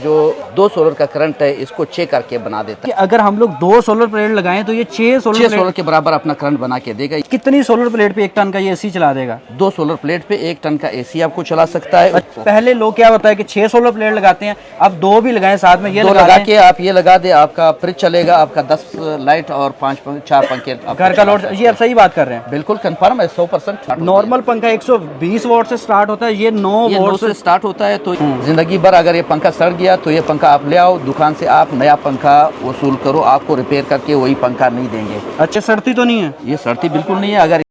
जो 2 सोलर का करंट है इसको 6 करके बना देता है। अगर हम लोग 2 सोलर प्लेट लगाएं तो ये 6 सोलर के बराबर अपना करंट बना के देगा। कितनी सोलर प्लेट पे 1 टन का ये एसी चला देगा? 2 सोलर प्लेट पे 1 टन का एसी आपको चला सकता है। पहले लोग क्या होता है कि 6 सोलर प्लेट लगाते हैं, अब 2 भी लगाएं साथ में, ये लगा के आप ये लगा दे, आपका फ्रिज चलेगा, आपका 10 लाइट और 4 पंखे घर का लोड। ये आप सही बात कर रहे हैं, बिल्कुल कंफर्म है 100%। नॉर्मल पंखा 120 वोल्ट से स्टार्ट होता है, ये 9 वोल्ट से स्टार्ट होता है। तो जिंदगी भर अगर ये पंखा सड़ गया तो ये पंखा आप ले आओ दुकान से, आप नया पंखा वसूल करो, आपको रिपेयर करके वही पंखा नहीं देंगे। अच्छा, सड़ती तो नहीं है? ये सड़ती बिल्कुल नहीं है। अगर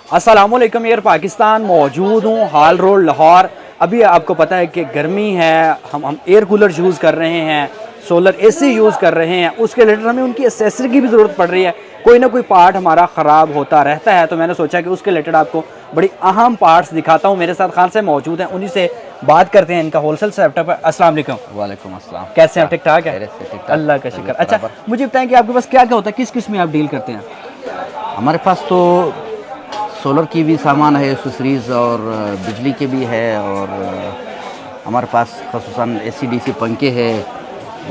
अस्सलामुअलैकुम यार, पाकिस्तान मौजूद हूँ, हाल रोड लाहौर। अभी आपको पता है कि गर्मी है, हम एयर कूलर यूज़ कर रहे हैं, सोलर एसी यूज़ कर रहे हैं, उसके रिलेटेड हमें उनकी एसेसरी की भी ज़रूरत पड़ रही है। कोई ना कोई पार्ट हमारा ख़राब होता रहता है, तो मैंने सोचा कि उसके रिलेटेड आपको बड़ी अहम पार्ट्स दिखाता हूँ। मेरे साथ खान से मौजूद हैं, उन्हीं से बात करते हैं इनका होलसेल सेटअप है। अस्सलाम वालेकुम। वालेकुम अस्सलाम। कैसे हैं? ठीक ठाक है, अल्लाह का शुक्र। अच्छा, मुझे बताएं कि आपके पास क्या क्या होता है, किस किस में आप डील करते हैं? हमारे पास तो सोलर की भी सामान है, एक्सेसरीज, और बिजली के भी है, और हमारे पास ख़ुसूसन AC/DC पंखे हैं,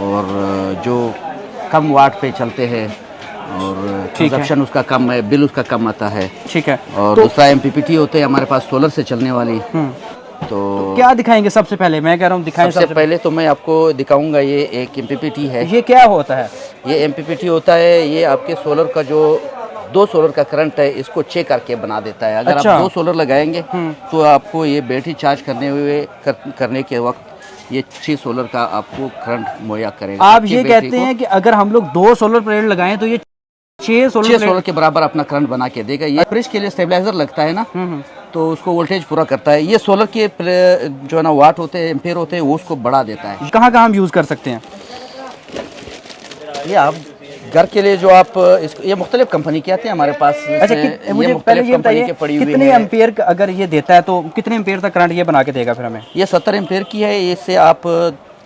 और जो कम वाट पे चलते हैं, और कंजप्शन उसका कम है, बिल उसका कम आता है। ठीक है। और दूसरा MPPT होते हैं हमारे पास सोलर से चलने वाली। तो क्या दिखाएंगे सबसे पहले? मैं कह रहा हूँ दिखाएं। सबसे पहले तो मैं आपको दिखाऊंगा, ये एक MPPT है। ये क्या होता है? ये MPPT होता है, ये आपके सोलर का जो 2 सोलर का करंट है इसको चेक करके बना देता है। अगर अच्छा। आप 2 सोलर लगाएंगे तो आपको ये बैटरी चार्ज करने के वक्त ये 6 सोलर का आपको करंट मुहैया करेगा। आप ये कहते हैं कि अगर हम लोग 2 सोलर प्लेट लगाएं तो ये 6 सोलर के बराबर अपना करंट बना के देगा। ये फ्रिज के लिए स्टेबलाइजर लगता है ना, तो उसको वोल्टेज पूरा करता है। ये सोलर के जो है ना वाट होते हैं, एम्पेयर होते हैं, वो उसको बढ़ा देता है। कहाँ कहाँ हम यूज़ कर सकते हैं ये? आप घर के लिए जो आप इसको, ये मुख्तलिफ कंपनी के आते हैं हमारे पास। अच्छा, मुझे पहले ये बताइए कितने एम्पेयर अगर ये देता है तो कितने एम्पेयर तक करंट ये बना के देगा फिर हमें? ये 70 एम्पेयर की है। इससे आप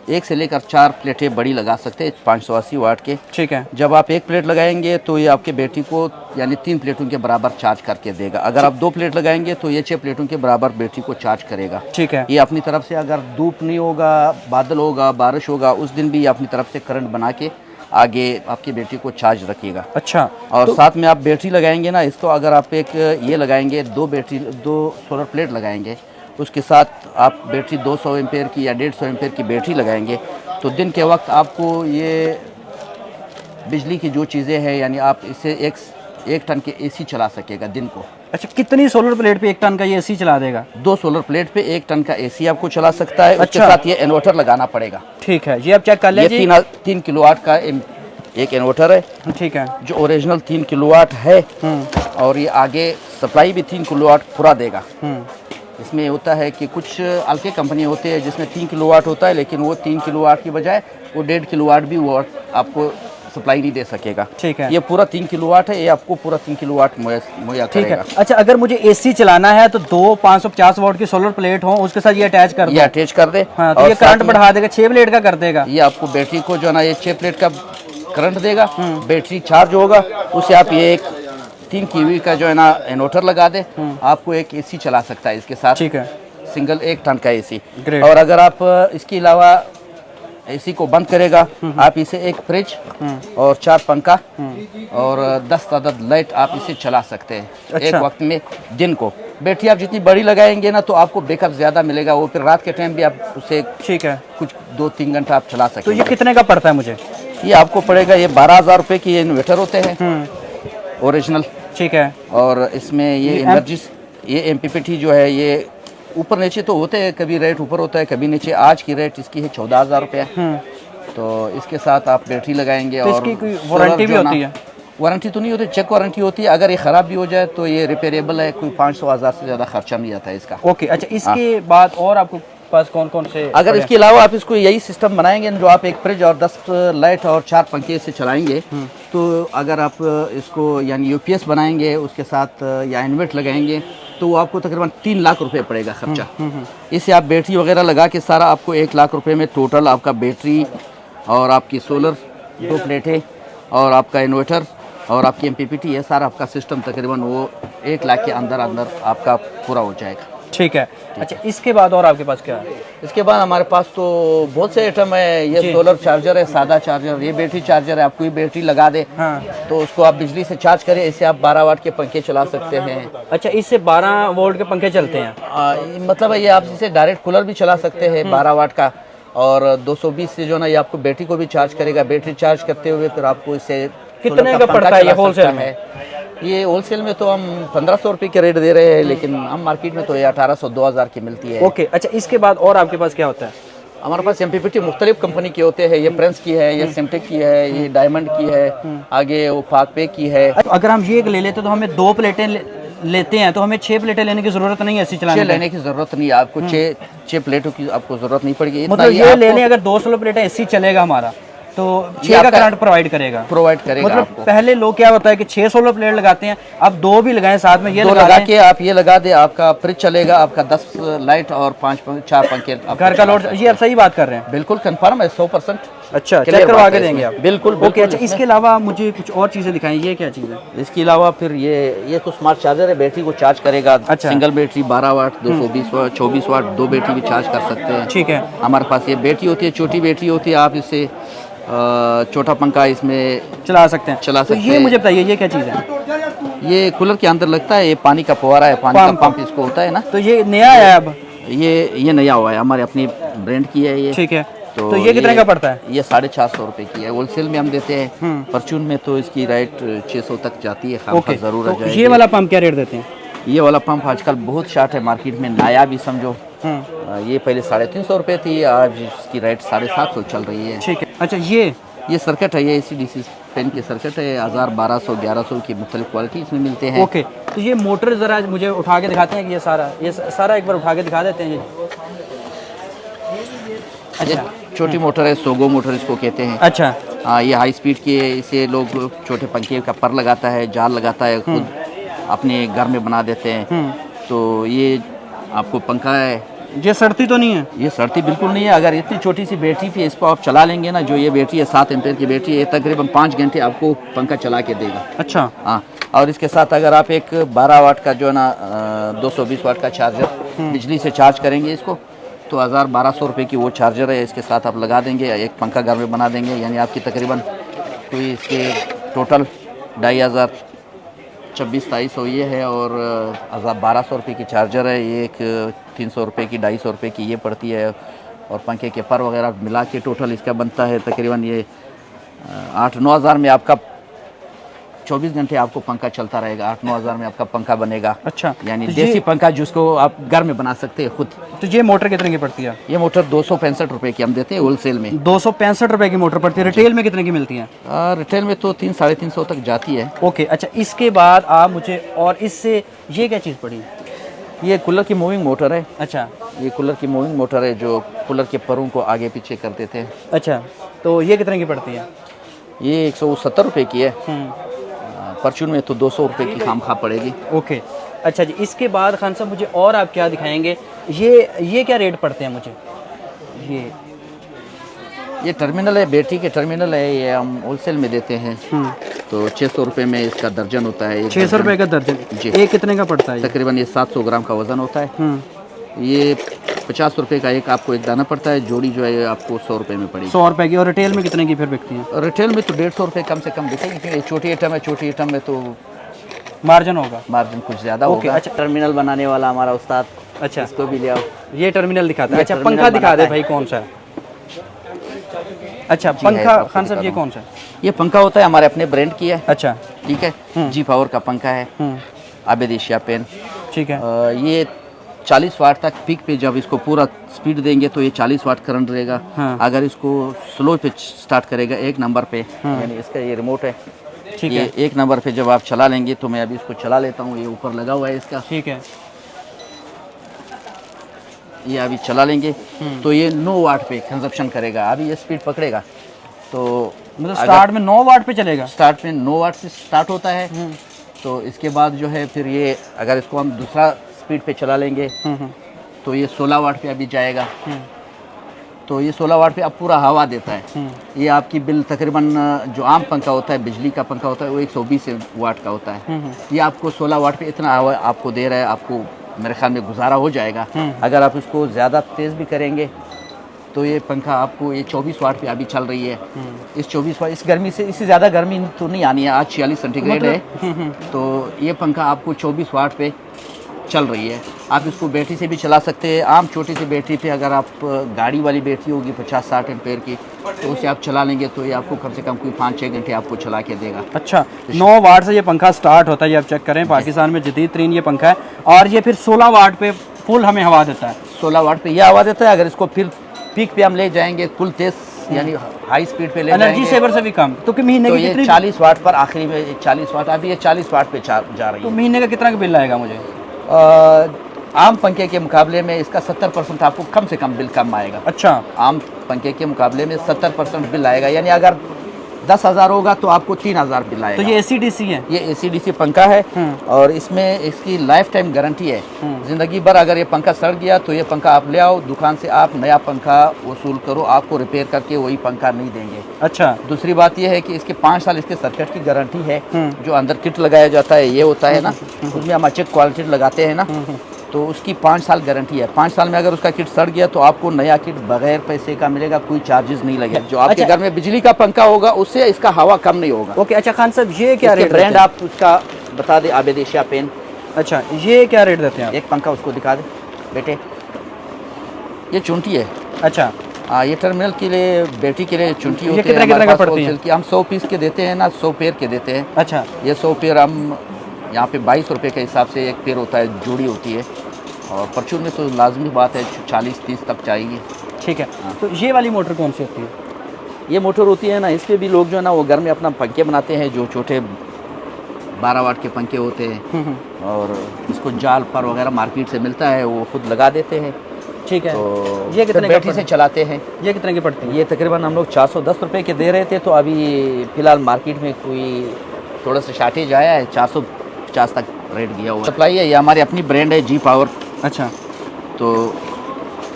1 से लेकर 4 प्लेटें बड़ी लगा सकते हैं, 580 वाट के। ठीक है। जब आप 1 प्लेट लगाएंगे तो ये आपके बैटरी को यानी 3 प्लेटों के बराबर चार्ज करके देगा। अगर आप 2 प्लेट लगाएंगे तो ये 6 प्लेटों के बराबर बैटरी को चार्ज करेगा। ठीक है। ये अपनी तरफ से, अगर धूप नहीं होगा, बादल होगा, बारिश होगा, उस दिन भी ये अपनी तरफ से करंट बना के आगे आपकी बैटरी को चार्ज रखिएगा। अच्छा। और साथ में आप बैटरी लगाएंगे ना, इसको अगर आप एक ये लगाएंगे, 2 सोलर प्लेट लगाएंगे, उसके साथ आप बैटरी 200 एम्पेयर की या 150 एम्पेयर की बैटरी लगाएंगे, तो दिन के वक्त आपको ये बिजली की जो चीज़ें हैं, यानी आप इसे एक टन के AC चला सकेगा दिन को। अच्छा, कितनी सोलर प्लेट पे 1 टन का ये एसी चला देगा? 2 सोलर प्लेट पे 1 टन का AC आपको चला सकता है। अच्छा। उसके साथ ये इन्वर्टर लगाना पड़ेगा। ठीक है, ये आप चेक कर लीजिए। ये 3 किलोवाट का एक इन्वर्टर है। ठीक है। जो ओरिजिनल 3 किलोवाट है, और ये आगे सप्लाई भी 3 किलोवाट पूरा देगा। इसमें होता है कि कुछ हल्के कंपनी होते हैं जिसमें 3 किलोवाट होता है, लेकिन वो 3 किलोवाट की बजाय वो 1.5 किलोवाट भी वो आपको सप्लाई नहीं दे सकेगा। ठीक है। ये पूरा 3 किलोवाट है, ये आपको पूरा 3 किलोवाट मुहैया करेगा। अच्छा, अगर मुझे AC चलाना है तो 2 550 वाट की सोलर प्लेट हो, उसके साथ ये अटैच कर दो। ये अटैच कर दे। हाँ, तो ये करंट बढ़ा देगा, 6 प्लेट का कर देगा। ये आपको बैटरी को जो है ना, ये 6 प्लेट का करंट देगा। बैटरी चार्ज होगा, उससे आप ये एक 3 kV का जो है ना इन्वर्टर लगा दे, आपको एक AC चला सकता है इसके साथ। ठीक है। सिंगल 1 टन का AC। ग्रेट। और अगर आप इसके अलावा AC को बंद करेगा, आप इसे एक फ्रिज और 4 पंखा और 10 तादाद लाइट आप इसे चला सकते हैं। अच्छा। एक वक्त में दिन को बैटरी आप जितनी बड़ी लगाएंगे ना, तो आपको बैकअप ज़्यादा मिलेगा। वो फिर रात के टाइम भी आप उसे, ठीक है, कुछ 2-3 घंटा आप चला सकते हैं। तो ये कितने का पड़ता है मुझे? ये आपको पड़ेगा, ये 12,000 रुपये की इन्वर्टर होते हैं ओरिजिनल। ठीक है। और इसमें ये एनर्जी, ये MPPT जो है, ये ऊपर नीचे तो होते हैं, कभी रेट ऊपर होता है, कभी नीचे। आज की रेट इसकी है 14,000 रुपये। तो इसके साथ आप बैटरी लगाएंगे। तो और इसकी कोई वारंटी भी होती है? वारंटी तो नहीं होती, चेक वारंटी होती है। अगर ये ख़राब भी हो जाए तो ये रिपेयरेबल है, कोई 500-1000 से ज़्यादा खर्चा नहीं आता है इसका। ओके। अच्छा, इसके बाद और आपको पास कौन कौन से? अगर इसके अलावा आप इसको यही सिस्टम बनाएंगे, जो आप एक फ्रिज और 10 लाइट और 4 पंखे से चलाएंगे, तो अगर आप इसको यानी UPS बनाएंगे उसके साथ या इन्वर्टर लगाएंगे, तो वो आपको तकरीबन 3 लाख रुपए पड़ेगा खर्चा। इससे आप बैटरी वगैरह लगा के सारा आपको 1 लाख रुपए में टोटल आपका बैटरी और आपकी सोलर 2 प्लेटें और आपका इन्वर्टर और आपकी MPPT है, सारा आपका सिस्टम तकरीबन वो 1 लाख के अंदर अंदर आपका पूरा हो जाएगा। ठीक है। अच्छा, इसके बाद और आपके पास क्या है? इसके बाद हमारे पास तो बहुत से आइटम है। ये सोलर चार्जर है, सादा चार्जर, ये बैटरी चार्जर है। आपको ये बैटरी लगा दे तो उसको आप बिजली से चार्ज करें, इससे आप 12 वाट के पंखे चला सकते हैं। अच्छा, इससे 12 वोल्ट के पंखे चलते हैं? मतलब ये आप इसे डायरेक्ट कूलर भी चला सकते हैं 12 वाट का। और 220 से जो ना ये आपको बैटरी को भी चार्ज करेगा। बैटरी चार्ज करते हुए फिर आपको इससे कितने का पड़ता है ये होलसेल में? ये होलसेल में तो हम 1500 रुपये के रेट दे रहे हैं, लेकिन हम मार्केट में तो ये 1800 2000 की मिलती है। ओके। अच्छा, इसके बाद और आपके पास क्या होता है? हमारे पास MPPT मुख्तलिफ कंपनी के होते हैं। ये प्रिंस की है, ये सिमटेक की है, ये डायमंड की है, आगे वो फाकपे की है। अगर हम ये ले लेते तो हमें 2 प्लेटें लेते हैं तो हमें 6 प्लेटें लेने की जरूरत नहीं है ऐसी चलाने 6 लेने की जरूरत नहीं है आपको। 6 प्लेटों की आपको जरूरत नहीं पड़ेगी। मतलब ये लेने अगर 200 प्लेटें ऐसी चलेगा हमारा तो 6 का करंट प्रोवाइड करेगा मतलब आपको। पहले लोग क्या होता है कि 6 सोलर प्लेट लगाते हैं, अब 2 भी लगाएं साथ में, ये लगा के आप ये लगा दे, आपका फ्रिज चलेगा, आपका 10 लाइट और 4 पंखे घर का लोड। ये आप सही बात कर रहे हैं? बिल्कुल कंफर्म है 100%। अच्छा, चेक करवा के देंगे आप? बिल्कुल। ओके। अच्छा, इसके अलावा मुझे कुछ और चीजें दिखाएं। ये क्या चीज़ है? इसके अलावा फिर ये तो स्मार्ट चार्जर है, बैटरी को चार्ज करेगा। अच्छा। सिंगल बैटरी 12 वाट, 220 वाट, 24 वाट, 2 बैटरी भी चार्ज कर सकते हैं। ठीक है। हमारे पास ये बैटरी होती है, छोटी बैटरी होती है। आप इससे छोटा पंखा इसमें चला सकते हैं। तो ये मुझे बताइए, ये क्या चीज़ है? ये कूलर के अंदर लगता है। ये पानी का फव्वारा है, पानी का पंप इसको होता है ना। तो ये नया है अब? ये नया हुआ है, हमारे अपनी ब्रांड की है ये। ठीक है। तो ये कितने का पड़ता है? ये 450 रुपए की है। होलसेल में हम देते हैं। परचून में तो इसकी रेट 600 तक जाती है। ओके। जरूर तो ये वाला पंप क्या रेट देते हैं? ये वाला पंप आजकल बहुत शार्ट है मार्केट में, नया भी समझो। ये पहले 350 रुपए थी, आज इसकी रेट 750 चल रही है। ठीक है। अच्छा, ये सर्किट है, ये AC/DC पेन के सर्किट है। 1000, 1200, 1100 की मुख्तलिफ क्वालिटी इसमें मिलते हैं। ओके। तो ये मोटर ज़रा मुझे उठा के दिखाते हैं कि ये सारा एक बार उठा के दिखा देते हैं। अच्छा, छोटी मोटर है, सोगो मोटर इसको कहते हैं। अच्छा। हाँ, ये हाई स्पीड की है। इसे लोग छोटे पंखे का पर लगाता है, जाल लगाता है, खुद अपने घर में बना देते हैं। तो ये आपको पंखा है। ये सड़ती तो नहीं है? ये सड़ती बिल्कुल नहीं है। अगर इतनी छोटी सी बैटरी पे इसको आप चला लेंगे ना, जो ये बैटरी है 7 एम्पेयर की बैटरी है, तकरीबन 5 घंटे आपको पंखा चला के देगा। अच्छा। हाँ, और इसके साथ अगर आप एक 12 वाट का जो है ना 220 वाट का चार्जर बिजली से चार्ज करेंगे इसको, तो 1000-1200 रुपये की वो चार्जर है। इसके साथ आप लगा देंगे, एक पंखा घर में बना देंगे, यानी आपकी तकरीबन कोई इसके टोटल 2500 2600 ये है। और 1200 रुपये की चार्जर है। ये एक 300 रुपये की, 250 रुपये की ये पड़ती है। और पंखे के पर वगैरह मिला के टोटल इसका बनता है तकरीबन ये 8-9 हज़ार में आपका 24 घंटे आपको पंखा चलता रहेगा। 8-9 हज़ार में आपका पंखा बनेगा। अच्छा। यानी तो देसी पंखा जिसको आप घर में बना सकते हैं खुद। तो ये मोटर कितने की पड़ती है? ये मोटर 265 रुपये की हम देते हैं होलसेल में। 265 रुपये की मोटर पड़ती है। रिटेल में कितने की मिलती है? रिटेल में तो 300-350 तक जाती है। ओके। अच्छा, इसके बाद आप मुझे और इससे ये क्या चीज़ पड़ी? ये कूलर की मूविंग मोटर है। अच्छा। ये कूलर की मूविंग मोटर है जो कूलर के परों को आगे पीछे कर देते हैं। अच्छा। तो ये कितने की पड़ती है? ये 170 रुपये की है। परचून में तो 200 रुपये की खाम खा पड़ेगी। ओके। अच्छा जी, इसके बाद खान साहब मुझे और आप क्या दिखाएंगे? ये क्या रेट पड़ते हैं मुझे? ये टर्मिनल है, बैटरी के टर्मिनल है। ये हम होलसेल में देते हैं। तो 600 रुपये में इसका दर्जन होता है। 600 रुपये का दर्जन जी। एक कितने का पड़ता है? तकरीबन ये 700 ग्राम का वजन होता है। ये 50 रुपये का आपको एक दाना पड़ता है। जोड़ी जो है आपको 100 रुपये में पड़ेगी। 100 रुपये की। और रिटेल में कितने की फिर बिकती है? रिटेल में तो 150 रुपये कम से कम बिकेगी, क्योंकि छोटी आइटम है। छोटी आइटम में तो मार्जिन होगा, मार्जिन कुछ ज़्यादा होगा। अच्छा। टर्मिनल बनाने वाला हमारा उस्ताद। अच्छा, इसको भी ले आओ। ये टर्मिनल दिखाता है। अच्छा, पंखा दिखा दे भाई, कौन सा है? अच्छा, पंखा खान साहब ये कौन सा है? ये पंखा होता है हमारे अपने ब्रांड की है। अच्छा। ठीक है। जी पावर का पंखा है। आबिद एशिया पेन। ठीक है। ये 40 वाट तक पीक पे जब इसको पूरा स्पीड देंगे तो ये 40 वाट करंट रहेगा। अगर इसको स्लो पे स्टार्ट करेगा 1 नंबर पे, यानी इसका ये रिमोट है। ठीक है। 1 नंबर पे जब आप चला लेंगे, तो मैं अभी इसको चला लेता हूँ। ये ऊपर लगा हुआ है इसका। ठीक है। ये अभी चला लेंगे तो ये 9 वाट पे कंजप्शन करेगा। अभी ये स्पीड पकड़ेगा तो मतलब स्टार्ट में 9 वाट पे चलेगा। स्टार्ट में 9 वाट से स्टार्ट होता है। तो इसके बाद जो है फिर ये अगर इसको हम दूसरा स्पीड पे चला लेंगे तो ये 16 वाट पे अभी जाएगा। तो ये 16 वाट पे अब पूरा हवा देता है। ये आपकी बिल तकरीबन जो आम पंखा होता है, बिजली का पंखा होता है, वो 120 वाट का होता है। ये आपको 16 वाट पे इतना हवा आपको दे रहा है। आपको मेरे ख्याल में गुजारा हो जाएगा। अगर आप इसको ज़्यादा तेज़ भी करेंगे तो ये पंखा आपको ये 24 वाट पे अभी चल रही है। इस 24 वाट इस गर्मी से इससे ज़्यादा गर्मी तो नहीं आनी है, आज 46 सेंटीग्रेड है। तो ये पंखा आपको 24 वाट पे चल रही है। आप इसको बैटरी से भी चला सकते हैं। आम छोटी सी बैटरी पे अगर आप गाड़ी वाली बैटरी होगी 50-60 एम्पेयर की, तो उसे आप चला लेंगे तो ये आपको कम से कम कोई 5-6 घंटे आपको चला के देगा। अच्छा, 9 वाट से ये पंखा स्टार्ट होता है, ये आप चेक करें, पाकिस्तान में जदीद तरीन ये पंखा है। और ये फिर 16 वाट पे फुल हमें हवा देता है। 16 वाट पे यह हवा देता है। अगर इसको फिर पीक पे हम ले जाएंगे फुल तेज यानी हाई स्पीड पे ले एनर्जी जाएंगे, सेवर से भी कम, तो कि महीने तो की ये कितनी 40 वाट पर आखिरी में 40 वाट, अभी ये 40 वाट पे जा रही तो है। महीने का कितना का बिल आएगा मुझे? आम पंखे के मुकाबले में इसका 70% आपको कम से कम बिल कम आएगा। अच्छा, आम पंखे के मुकाबले में 70% बिल आएगा, यानी अगर 10,000 होगा तो आपको 3,000 बिल आएगा। तो ये AC/DC है? ये AC/DC पंखा है और इसमें इसकी लाइफ टाइम गारंटी है। ज़िंदगी भर अगर ये पंखा सड़ गया तो ये पंखा आप ले आओ दुकान से, आप नया पंखा वसूल करो, आपको रिपेयर करके वही पंखा नहीं देंगे। अच्छा, दूसरी बात ये है कि इसके 5 साल इसके सर्किट की गारंटी है। जो अंदर किट लगाया जाता है ये होता है ना, उसमें हम अच्छे क्वालिटी लगाते हैं ना, तो उसकी 5 साल गारंटी है। 5 साल में अगर उसका किट सड़ गया तो आपको नया किट बगैर पैसे का मिलेगा, कोई चार्जेस नहीं लगेगा। जो आपके अच्छा। घर में बिजली का पंखा होगा उससे इसका हवा कम नहीं होगा। ओके। अच्छा खान साहब, ये क्या रेट ब्रांड आप उसका बता दें, आबिद एशिया पेन। अच्छा, ये क्या रेट देते हैं आप? एक पंखा उसको दिखा दे बेटे, ये चुंटी है। अच्छा, हाँ, ये टर्मिनल के लिए बैटरी के लिए चुंटी होती है। कितने हमारे का पास पड़ती है? wholesale की हम 100 पीस के देते हैं ना, 100 पेयर के देते हैं। अच्छा, ये 100 पेयर हम यहाँ पे 22 रुपये के हिसाब से एक पेयर होता है, जोड़ी होती है। और परचून में तो लाजमी बात है 40-30 तक चाहिए। ठीक है। तो ये वाली मोटर कौन सी होती है? ये मोटर होती है ना, इस पे भी लोग जो है ना वो घर में अपना पंखे बनाते हैं, जो छोटे 12 वाट के पंखे होते हैं, और इसको जाल पर वगैरह मार्केट से मिलता है, वो खुद लगा देते हैं। ठीक है। तो ये कितने बैटरी से चलाते हैं। ये कितने की पड़ती है? ये तकरीबन हम लोग 410 रुपये के दे रहे थे, तो अभी फ़िलहाल मार्केट में कोई थोड़ा सा शार्टेज आया है, 450 तक रेट गया हुआ सप्लाई है। ये हमारी अपनी ब्रांड है जी पावर। अच्छा, तो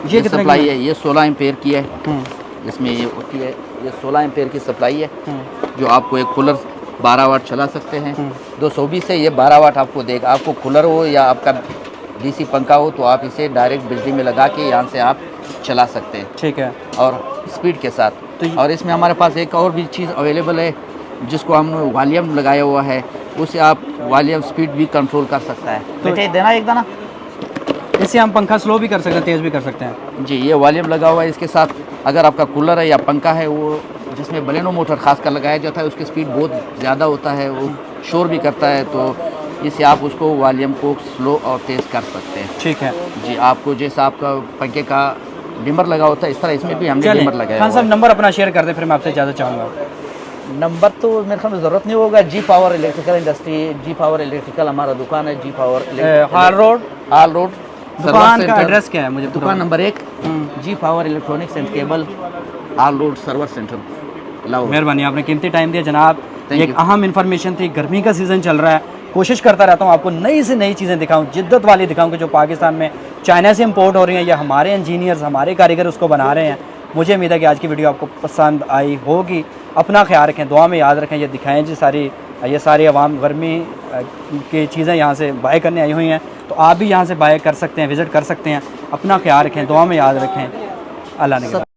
ये कितने सप्लाई की है, ये 16 एम्पेयर की है। इसमें ये होती है, ये 16 एम्पेयर की सप्लाई है, जो आपको एक कूलर 12 वाट चला सकते हैं। 220 से ये 12 वाट आपको देगा। आपको कूलर हो या आपका डीसी पंखा हो तो आप इसे डायरेक्ट बिजली में लगा के यहाँ से आप चला सकते हैं। ठीक है। और स्पीड के साथ। तो और इसमें हमारे पास एक और भी चीज़ अवेलेबल है जिसको हमने वॉल्यूम लगाया हुआ है, उससे आप वॉल्यूम स्पीड भी कंट्रोल कर सकता है। तो बेटे देना एक दाना। इससे हम पंखा स्लो भी कर सकते हैं, तेज़ भी कर सकते हैं। जी, ये वॉल्यूम लगा हुआ है। इसके साथ अगर आपका कूलर है या पंखा है वो जिसमें बलेनो मोटर खास कर लगाया जाता है, उसकी स्पीड बहुत ज़्यादा होता है, वो शोर भी करता है, तो इससे आप उसको वॉल्यूम को स्लो और तेज़ कर सकते हैं। ठीक है जी, आपको जैसा आपका पंखे का डिमर लगा होता है इस तरह इसमें भी हमने डिमर लगाया खान हुआ साहब है। नंबर अपना शेयर कर दें, फिर मैं आपसे इजाज़त चाहूँगा। नंबर तो मेरे ख्याल में ज़रूरत नहीं होगा। G power electrical industry, G power electrical हमारा दुकान है। G power Hall Road, Hall Road दुकान का एड्रेस क्या है मुझे? दुकान number 1, G power electronics and cable, Hall Road, Sarwar centre, Lahore. मेहरबानी, आपने कीमती टाइम दिया जनाब। Thank एक you. अहम इन्फॉर्मेशन थी। गर्मी का सीज़न चल रहा है, कोशिश करता रहता हूँ आपको नई से नई चीज़ें दिखाऊं, जिद्दत वाली दिखाऊं कि जो पाकिस्तान में चाइना से इंपोर्ट हो रही हैं या हमारे इंजीनियर्स, हमारे कारीगर उसको बना रहे हैं। मुझे उम्मीद है कि आज की वीडियो आपको पसंद आई होगी। अपना ख्याल रखें, दुआ में याद रखें। ये दिखाएं जी ये सारी आवाम गर्मी की चीज़ें यहाँ से बाय करने आई हुई हैं, तो आप भी यहाँ से बाय कर सकते हैं, विज़िट कर सकते हैं। अपना ख्याल रखें, दुआ में याद रखें। अल्लाह ने